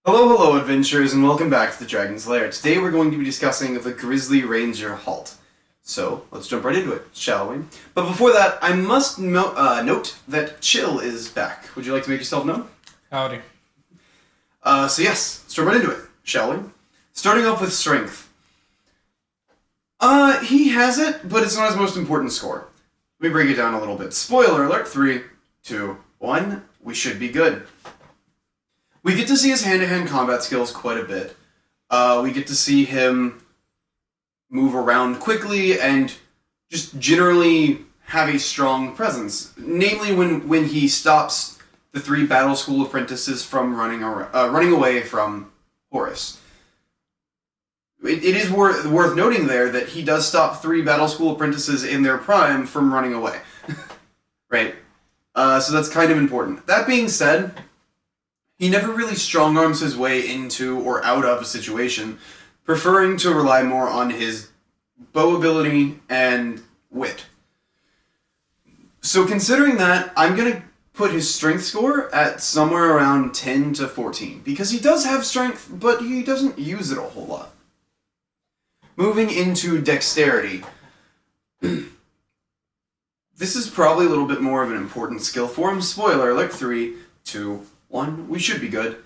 Hello, adventurers, and welcome back to the Dragon's Lair. Today we're going to be discussing the Grizzly Ranger Halt. So, let's jump right into it, shall we? But before that, I must note that Chill is back. Would you like to make yourself known? Howdy. So yes, let's jump right into it, shall we? Starting off with Strength. He has it, but it's not his most important score. Let me break it down a little bit. Spoiler alert, 3, 2, 1, we should be good. We get to see his hand-to-hand combat skills quite a bit. We get to see him move around quickly and just generally have a strong presence. Namely, when he stops the 3 battle school apprentices from running away from Horus. It is worth noting there that he does stop 3 battle school apprentices in their prime from running away. Right? So that's kind of important. That being said, he never really strong-arms his way into or out of a situation, preferring to rely more on his bow ability and wit. So considering that, I'm going to put his strength score at somewhere around 10 to 14, because he does have strength, but he doesn't use it a whole lot. Moving into dexterity. This is probably a little bit more of an important skill for him. Spoiler alert, 3, 2, 1, we should be good.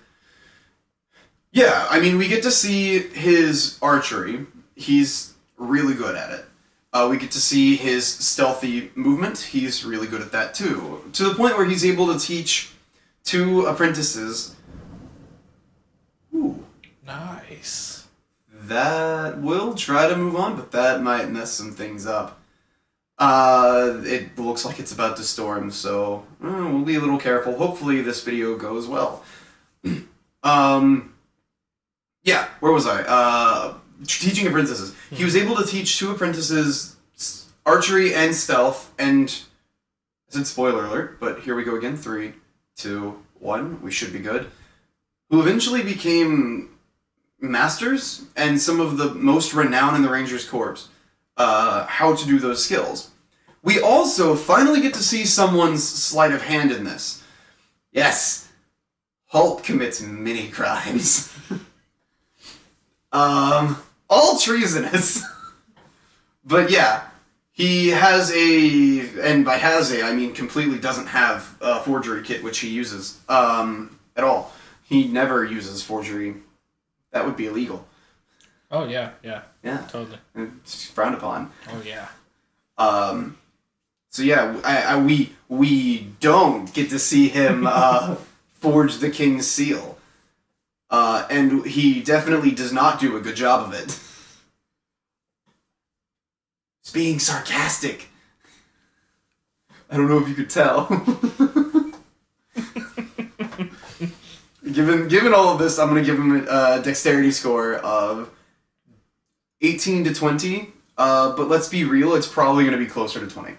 Yeah, I mean, we get to see his archery. He's really good at it. We get to see his stealthy movement. He's really good at that too. To the point where he's able to teach 2 apprentices. Ooh. Nice. That will try to move on, but that might mess some things up. It looks like it's about to storm, so we'll be a little careful. Hopefully this video goes well. Yeah, where was I? Teaching apprentices. He was able to teach 2 apprentices archery and stealth, and I said spoiler alert, but here we go again. 3, 2, 1, we should be good. Who eventually became masters and some of the most renowned in the Rangers Corps. How to do those skills. We also finally get to see someone's sleight of hand in this. Yes, Halt commits many crimes. All treasonous. But yeah, he has and by has I mean completely doesn't have a forgery kit which he uses, at all. He never uses forgery. That would be illegal. Oh, yeah. Totally. It's frowned upon. Oh, yeah. So yeah, we don't get to see him forge the king's seal. And he definitely does not do a good job of it. He's being sarcastic. I don't know if you could tell. Given all of this, I'm going to give him a dexterity score of 18 to 20, but let's be real, it's probably going to be closer to 20.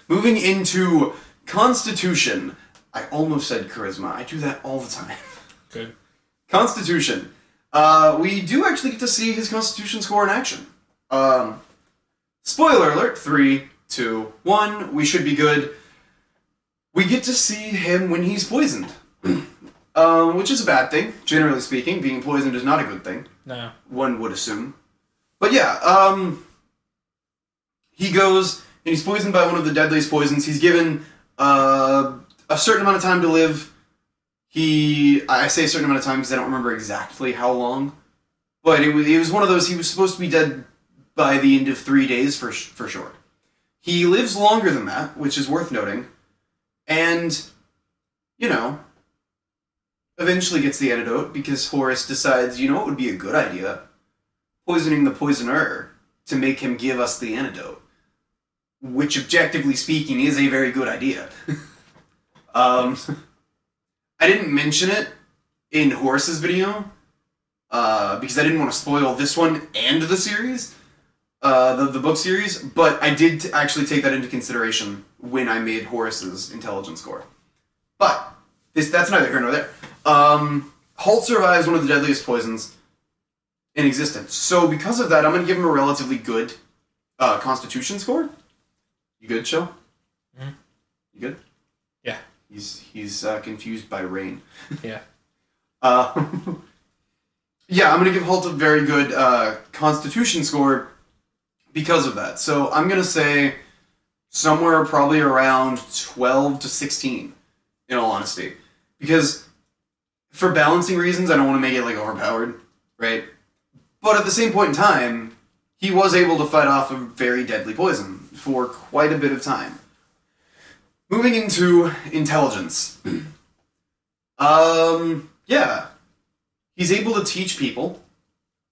Moving into Constitution. I almost said Charisma. I do that all the time. Good. Constitution. We do actually get to see his Constitution score in action. Spoiler alert, 3, 2, 1, we should be good. We get to see him when he's poisoned. Which is a bad thing, generally speaking. Being poisoned is not a good thing. No. One would assume. But yeah, he goes and he's poisoned by one of the deadliest poisons. He's given a certain amount of time to live. I say a certain amount of time because I don't remember exactly how long. But it was one of those, he was supposed to be dead by the end of 3 days for sure. He lives longer than that, which is worth noting. And, you know, eventually gets the antidote because Horus decides, you know what would be a good idea? Poisoning the poisoner to make him give us the antidote. Which, objectively speaking, is a very good idea. I didn't mention it in Horus's video, because I didn't want to spoil this one and the series, the book series, but I did actually take that into consideration when I made Horus's intelligence score. But that's neither here nor there. Halt survives one of the deadliest poisons in existence. So because of that, I'm going to give him a relatively good Constitution score. You good, Chill? Mm-hmm. You good? Yeah. He's confused by rain. Yeah. Uh, yeah, I'm going to give Halt a very good Constitution score because of that. So I'm going to say somewhere probably around 12 to 16, in all honesty. Because for balancing reasons, I don't want to make it like overpowered, right? But at the same point in time, he was able to fight off a very deadly poison for quite a bit of time. Moving into intelligence. Yeah. He's able to teach people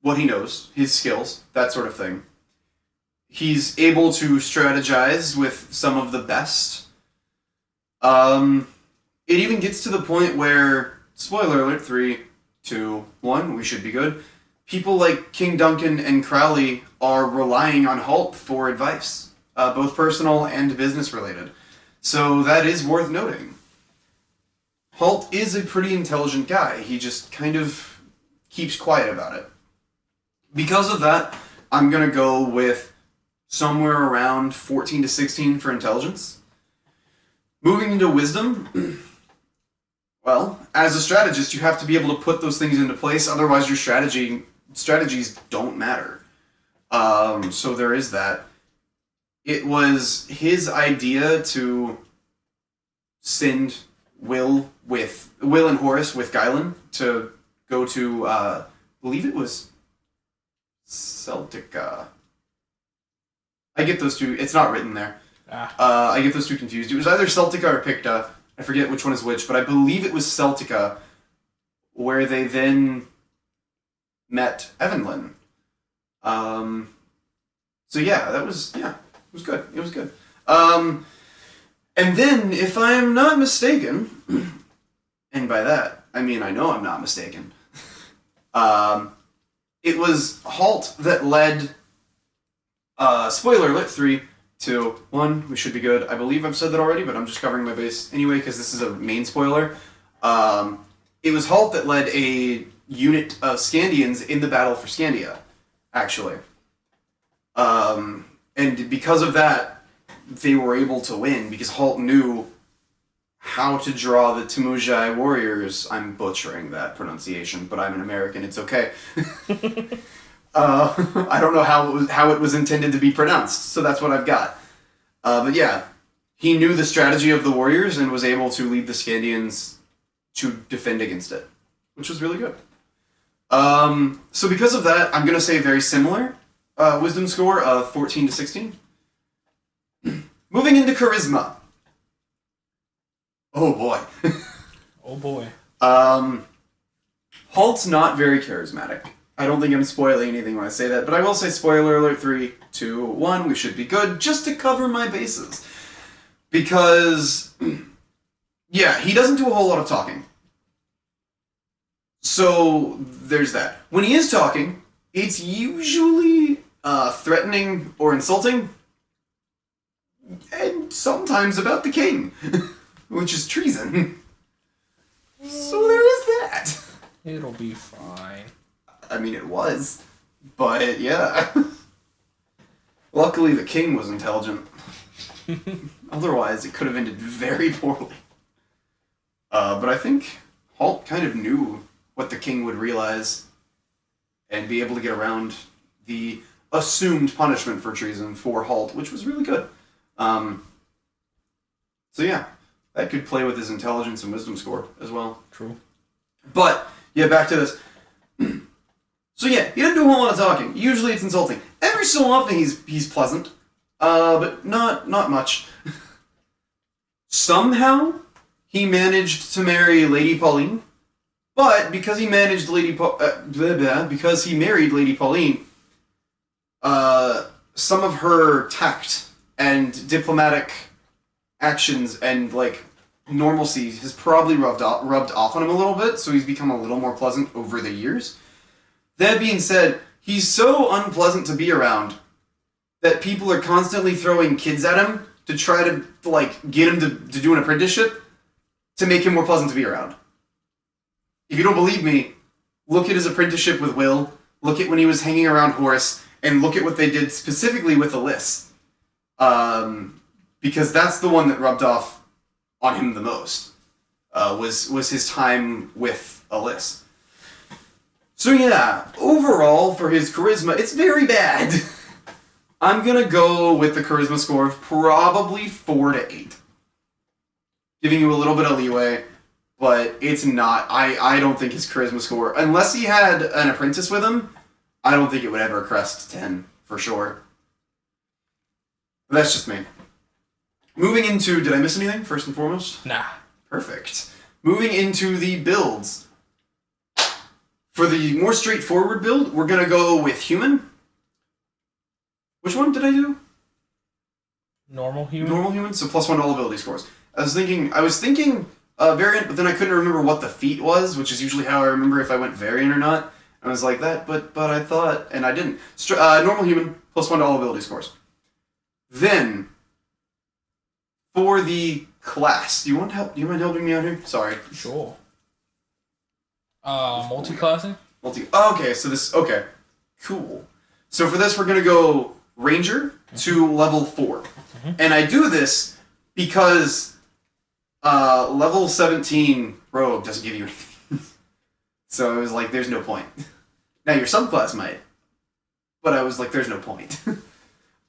what he knows, his skills, that sort of thing. He's able to strategize with some of the best. It even gets to the point where, spoiler alert, 3, 2, 1, we should be good. People like King Duncan and Crowley are relying on Halt for advice, both personal and business related. So that is worth noting. Halt is a pretty intelligent guy. He just kind of keeps quiet about it. Because of that, I'm going to go with somewhere around 14 to 16 for intelligence. Moving into wisdom, well, as a strategist, you have to be able to put those things into place, otherwise your strategies don't matter. So there is that. It was his idea to send Will and Horace with Guylan to go to, I believe it was Celtica. I get those two. It's not written there. I get those two confused. It was either Celtica or Picta. I forget which one is which, but I believe it was Celtica, where they then met Evenlyn. So yeah, it was good. It was good. And then, if I am not mistaken, and by that I mean I know I'm not mistaken, it was Halt that led. Spoiler alert, 3, 2, 1, we should be good. I believe I've said that already, but I'm just covering my base anyway because this is a main spoiler. It was Halt that led a unit of Scandians in the battle for Scandia, actually. And because of that, they were able to win, because Halt knew how to draw the Temujai warriors. I'm butchering that pronunciation, but I'm an American, it's okay. I don't know how it was intended to be pronounced, so that's what I've got. But yeah, he knew the strategy of the warriors and was able to lead the Scandians to defend against it, which was really good. So because of that, I'm going to say very similar wisdom score of 14 to 16. Moving into charisma. Oh boy. Oh boy. Halt's not very charismatic. I don't think I'm spoiling anything when I say that, but I will say spoiler alert, 3, 2, 1, we should be good, just to cover my bases. Because, yeah, he doesn't do a whole lot of talking. So, there's that. When he is talking, it's usually threatening or insulting, and sometimes about the king, which is treason. So there is that. It'll be fine. I mean, it was, but yeah. Luckily, the king was intelligent. Otherwise, it could have ended very poorly. But I think Halt kind of knew what the king would realize and be able to get around the assumed punishment for treason for Halt, which was really good. So yeah, that could play with his intelligence and wisdom score as well. True. But, yeah, back to this. So yeah, he doesn't do a whole lot of talking. Usually it's insulting. Every so often he's pleasant, but not much. Somehow he managed to marry Lady Pauline, but because he managed because he married Lady Pauline, some of her tact and diplomatic actions and like normalcy has probably rubbed off on him a little bit, so he's become a little more pleasant over the years. That being said, he's so unpleasant to be around that people are constantly throwing kids at him to try to, like, get him to do an apprenticeship to make him more pleasant to be around. If you don't believe me, look at his apprenticeship with Will, look at when he was hanging around Horace, and look at what they did specifically with Alyss. Because that's the one that rubbed off on him the most, was his time with Alyss. So yeah, overall for his charisma, it's very bad. I'm gonna go with the charisma score of probably 4 to 8. Giving you a little bit of leeway, but it's not. I don't think his charisma score, unless he had an apprentice with him, I don't think it would ever crest 10, for sure. But that's just me. Moving into, did I miss anything, first and foremost? Nah. Perfect. Moving into the builds. For the more straightforward build, we're going to go with human. Which one did I do? Normal human? Normal human, so +1 to all ability scores. I was thinking variant, but then I couldn't remember what the feat was, which is usually how I remember if I went variant or not. I was like that, but I thought, and I didn't. Normal human, +1 to all ability scores. Then, for the class, do you mind helping me out here? Sorry. Sure. Multi-classing? Okay, okay. Cool. So for this, we're going to go Ranger to level 4. Mm-hmm. And I do this because level 17 Rogue doesn't give you anything. So I was like, there's no point. Now your subclass might. But I was like, there's no point.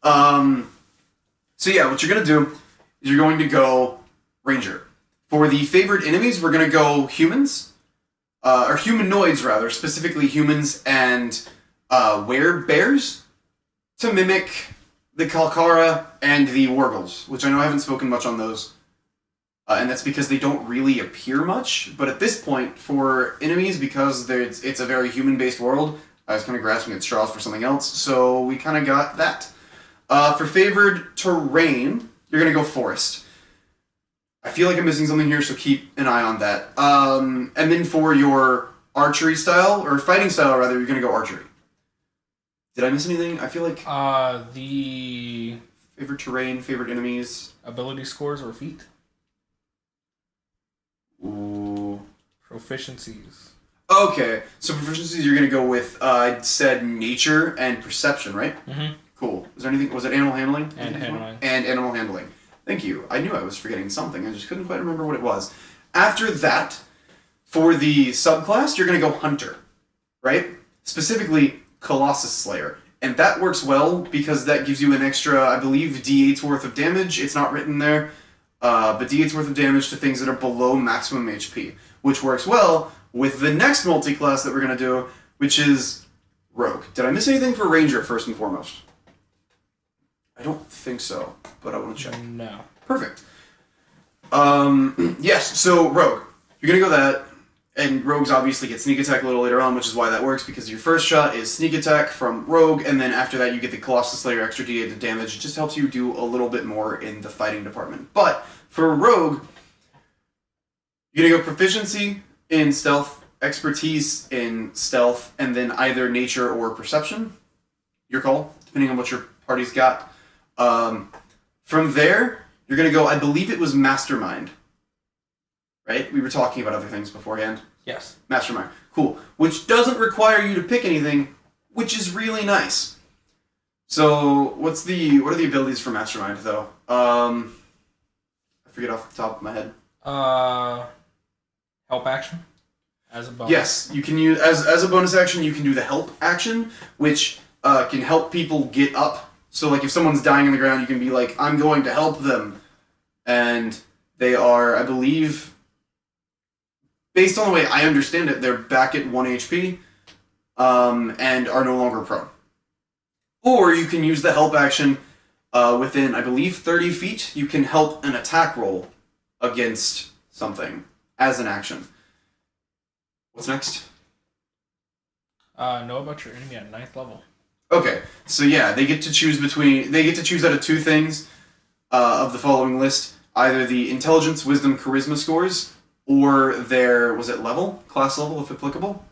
So yeah, what you're going to do is you're going to go Ranger. For the favored enemies, we're going to go humans. Or humanoids, rather. Specifically humans and werebears. To mimic the Kalkara and the Wargles. Which I know I haven't spoken much on those. And that's because they don't really appear much. But at this point, for enemies, because it's a very human-based world, I was kind of grasping at straws for something else. So we kind of got that. For favored terrain, you're going to go forest. I feel like I'm missing something here, so keep an eye on that. And then for your archery style, or fighting style rather, you're going to go archery. Did I miss anything? I feel like... the... Favorite terrain, favorite enemies. Ability scores or feat? Ooh. Proficiencies. Okay, so proficiencies you're going to go with, I said nature and perception, right? Mm-hmm. Cool. Was there anything... Was it animal handling? And handling. And animal handling. Thank you. I knew I was forgetting something. I just couldn't quite remember what it was. After that, for the subclass, you're going to go Hunter, right? Specifically, Colossus Slayer. And that works well because that gives you an extra, I believe, D8's worth of damage. It's not written there. But D8's worth of damage to things that are below maximum HP. Which works well with the next multi-class that we're going to do, which is Rogue. Did I miss anything for Ranger, first and foremost? I don't think so, but I want to check. No. Perfect. Yes, so Rogue. You're going to go that, and Rogues obviously get sneak attack a little later on, which is why that works, because your first shot is sneak attack from Rogue, and then after that you get the Colossus Slayer extra D8 of damage. It just helps you do a little bit more in the fighting department. But for Rogue, you're going to go proficiency in stealth, expertise in stealth, and then either nature or perception. Your call, depending on what your party's got. From there, you're going to go, I believe it was Mastermind. Right? We were talking about other things beforehand. Yes. Mastermind. Cool. Which doesn't require you to pick anything, which is really nice. So, what are the abilities for Mastermind, though? I forget off the top of my head. Help action? As a bonus. Yes, you can use, as a bonus action, you can do the help action, which can help people get up. So, like, if someone's dying on the ground, you can be like, I'm going to help them. And they are, I believe, based on the way I understand it, they're back at 1 HP and are no longer prone. Or you can use the help action within, I believe, 30 feet. You can help an attack roll against something as an action. What's next? Know about your enemy at 9th level. Okay, so yeah, they get to choose out of two things of the following list. Either the intelligence, wisdom, charisma scores, or their, class level, if applicable?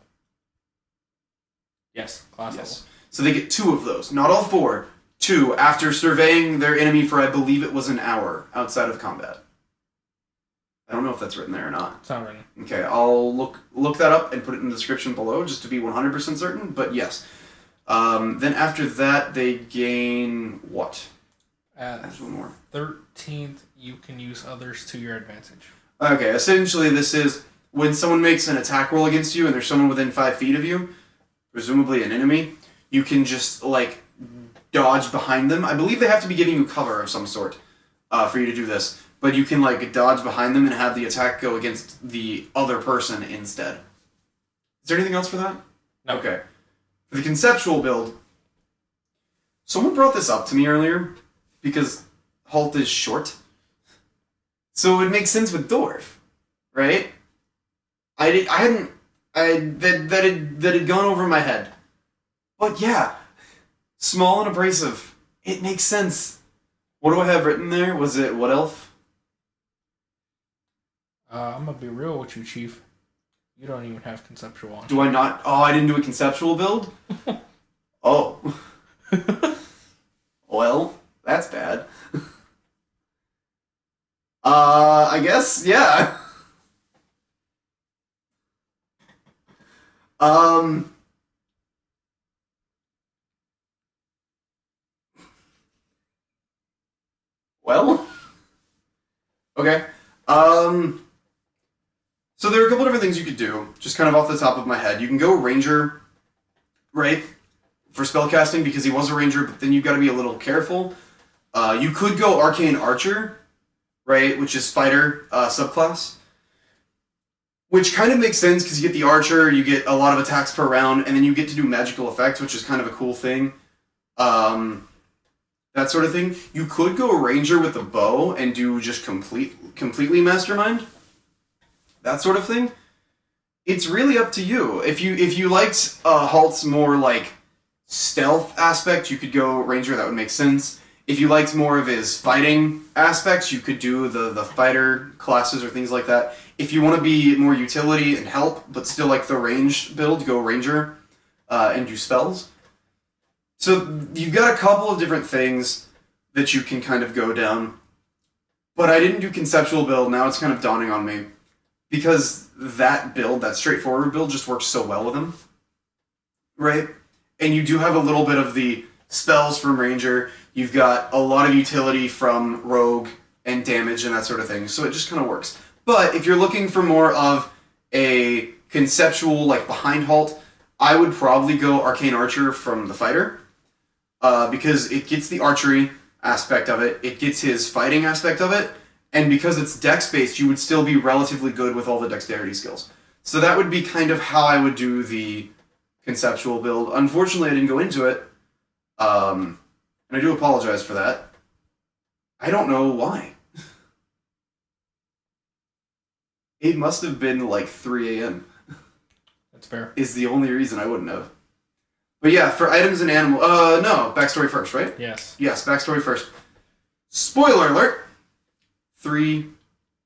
Yes, class level. So they get 2 of those, not all 4. 2, after surveying their enemy for, I believe it was an hour outside of combat. I don't know if that's written there or not. It's not written. Okay, I'll look that up and put it in the description below, just to be 100% certain, but yes. Then after that, they gain what? At one more. 13th, you can use others to your advantage. Okay, essentially this is when someone makes an attack roll against you and there's someone within 5 feet of you, presumably an enemy, you can just, like, dodge behind them. I believe they have to be giving you cover of some sort for you to do this. But you can, like, dodge behind them and have the attack go against the other person instead. Is there anything else for that? No. Okay. For the conceptual build, someone brought this up to me earlier, because Halt is short. So it would make sense with Dwarf, right? That had gone over my head. But yeah, small and abrasive. It makes sense. What do I have written there? Was it what elf? I'm gonna be real with you, Chief. You don't even have conceptual on. Do I not? Oh, I didn't do a conceptual build? Oh. Well, that's bad. I guess, yeah. Well. Okay. So there are a couple different things you could do, just kind of off the top of my head. You can go Ranger, right, for spellcasting, because he was a Ranger, but then you've got to be a little careful. You could go Arcane Archer, right, which is Fighter subclass, which kind of makes sense, because you get the Archer, you get a lot of attacks per round, and then you get to do magical effects, which is kind of a cool thing. That sort of thing. You could go Ranger with a bow and do just completely Mastermind. That sort of thing. It's really up to you. If you liked Halt's more like stealth aspect, you could go Ranger. That would make sense. If you liked more of his fighting aspects, you could do the fighter classes or things like that. If you want to be more utility and help, but still like the range build, go Ranger and do spells. So you've got a couple of different things that you can kind of go down. But I didn't do conceptual build. Now it's kind of dawning on me. Because that build, that straightforward build, just works so well with him. Right? And you do have a little bit of the spells from Ranger. You've got a lot of utility from Rogue and damage and that sort of thing. So it just kind of works. But if you're looking for more of a conceptual, like, behind Halt, I would probably go Arcane Archer from the Fighter. Because it gets the archery aspect of it. It gets his fighting aspect of it. And because it's dex-based, you would still be relatively good with all the dexterity skills. So that would be kind of how I would do the conceptual build. Unfortunately, I didn't go into it. And I do apologize for that. I don't know why. It must have been like 3 a.m. That's fair. Is the only reason I wouldn't have. But yeah, for items and animal... no, backstory first, right? Yes. Yes, backstory first. Spoiler alert! 3,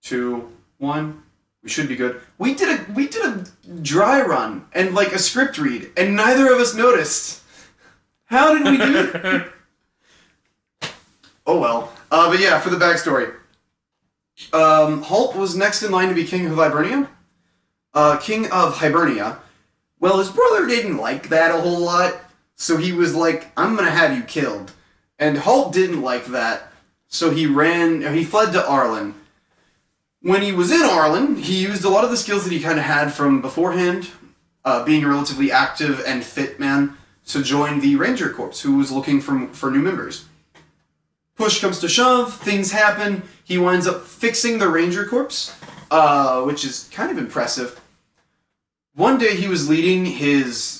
2, 1. We should be good. We did a dry run and like a script read, and neither of us noticed. How did we do that? Oh well. But yeah, for the backstory. Halt was next in line to be King of Hibernia. King of Hibernia. Well, his brother didn't like that a whole lot, so he was like, I'm gonna have you killed. And Halt didn't like that. So he fled to Arlen. When he was in Arlen, he used a lot of the skills that he kind of had from beforehand, being a relatively active and fit man, to join the Ranger Corps, who was looking for new members. Push comes to shove, things happen, he winds up fixing the Ranger Corps, which is kind of impressive. One day he was leading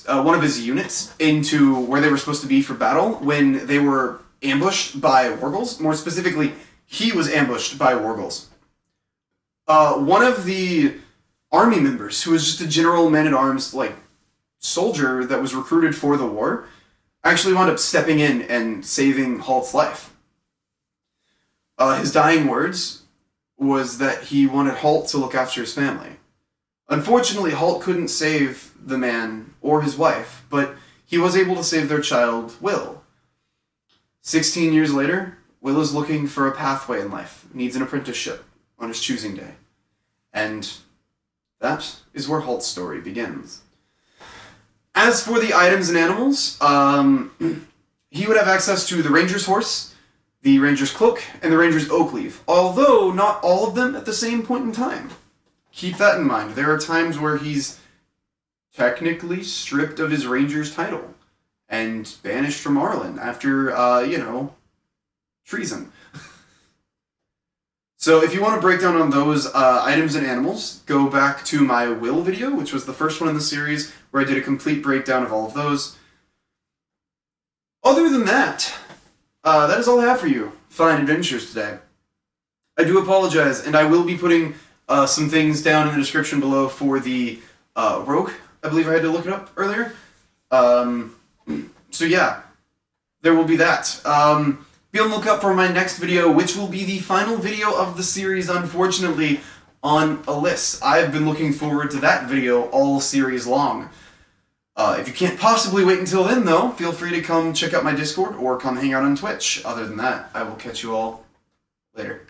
one of his units into where they were supposed to be for battle when they were ambushed by Wargles. More specifically, he was ambushed by Wargles. One of the army members, who was just a general man-at-arms, like, soldier that was recruited for the war, actually wound up stepping in and saving Halt's life. His dying words was that he wanted Halt to look after his family. Unfortunately, Halt couldn't save the man or his wife, but he was able to save their child, Will. 16 years later, Will is looking for a pathway in life, needs an apprenticeship on his choosing day. And that is where Halt's story begins. As for the items and animals, he would have access to the Ranger's Horse, the Ranger's Cloak, and the Ranger's Oak Leaf, although not all of them at the same point in time. Keep that in mind. There are times where he's technically stripped of his Ranger's title and banished from Arlen after, treason. So if you want a breakdown on those items and animals, go back to my Will video, which was the first one in the series, where I did a complete breakdown of all of those. Other than that, that is all I have for you. Fine Adventures today. I do apologize, and I will be putting some things down in the description below for the Rogue. I believe I had to look it up earlier. So yeah, there will be that. Be on the lookout for my next video, which will be the final video of the series, unfortunately, on Alyss. I've been looking forward to that video all series long. If you can't possibly wait until then, though, feel free to come check out my Discord or come hang out on Twitch. Other than that, I will catch you all later.